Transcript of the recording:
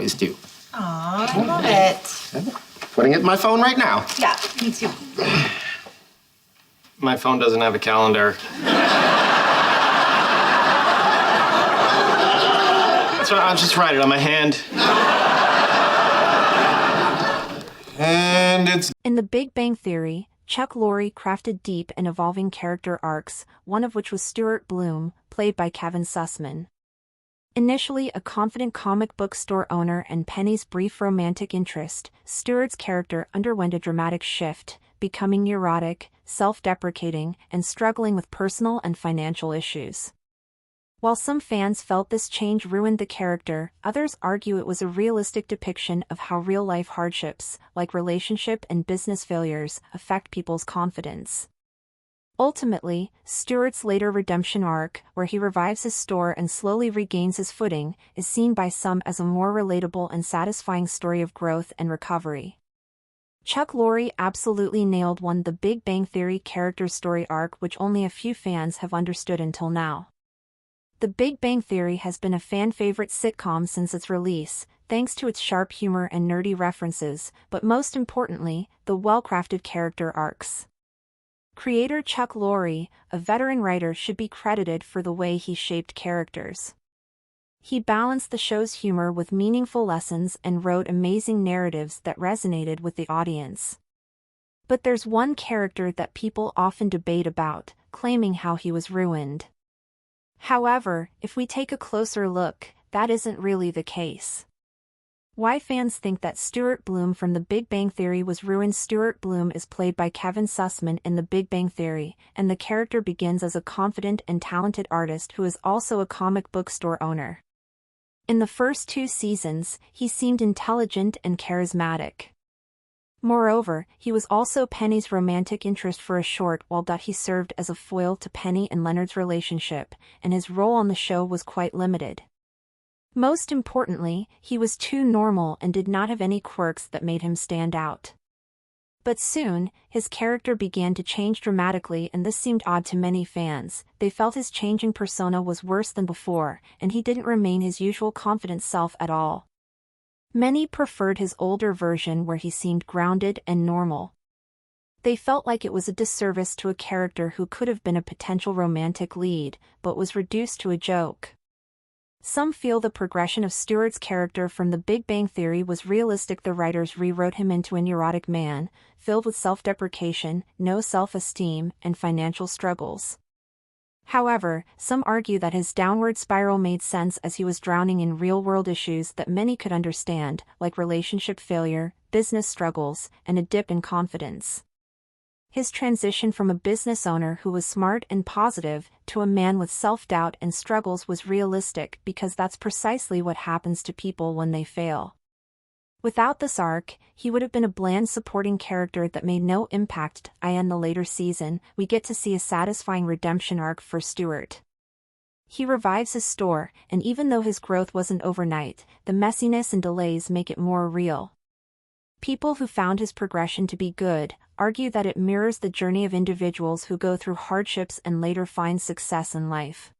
always do. Aw, I love it. Putting it in my phone right now. Yeah, me too. My phone doesn't have a calendar. So I'll just write it on my hand. And it's... In The Big Bang Theory, Chuck Lorre crafted deep and evolving character arcs, one of which was Stuart Bloom, played by Kevin Sussman. Initially a confident comic book store owner and Penny's brief romantic interest, Stuart's character underwent a dramatic shift, becoming neurotic, self-deprecating, and struggling with personal and financial issues. While some fans felt this change ruined the character, others argue it was a realistic depiction of how real-life hardships, like relationship and business failures, affect people's confidence. Ultimately, Stuart's later redemption arc, where he revives his store and slowly regains his footing, is seen by some as a more relatable and satisfying story of growth and recovery. Chuck Lorre absolutely nailed The Big Bang Theory character story arc, which only a few fans have understood until now. The Big Bang Theory has been a fan-favorite sitcom since its release, thanks to its sharp humor and nerdy references, but most importantly, the well-crafted character arcs. Creator Chuck Lorre, a veteran writer, should be credited for the way he shaped characters. He balanced the show's humor with meaningful lessons and wrote amazing narratives that resonated with the audience. But there's one character that people often debate about, claiming how he was ruined. However, if we take a closer look, that isn't really the case. Why fans think that Stuart Bloom from The Big Bang Theory was ruined? Stuart Bloom is played by Kevin Sussman in The Big Bang Theory, and the character begins as a confident and talented artist who is also a comic book store owner. In the first 2 seasons, he seemed intelligent and charismatic. Moreover, he was also Penny's romantic interest for a short while. He served as a foil to Penny and Leonard's relationship, and his role on the show was quite limited. Most importantly, he was too normal and did not have any quirks that made him stand out. But soon, his character began to change dramatically, and this seemed odd to many fans. They felt his changing persona was worse than before, and he didn't remain his usual confident self at all. Many preferred his older version where he seemed grounded and normal. They felt like it was a disservice to a character who could have been a potential romantic lead, but was reduced to a joke. Some feel the progression of Stuart's character from The Big Bang Theory was realistic. The writers rewrote him into a neurotic man, filled with self-deprecation, no self-esteem, and financial struggles. However, some argue that his downward spiral made sense as he was drowning in real-world issues that many could understand, like relationship failure, business struggles, and a dip in confidence. His transition from a business owner who was smart and positive to a man with self-doubt and struggles was realistic, because that's precisely what happens to people when they fail. Without this arc, he would have been a bland supporting character that made no impact. In the later season, we get to see a satisfying redemption arc for Stuart. He revives his store, and even though his growth wasn't overnight, the messiness and delays make it more real. People who found his progression to be good argue that it mirrors the journey of individuals who go through hardships and later find success in life.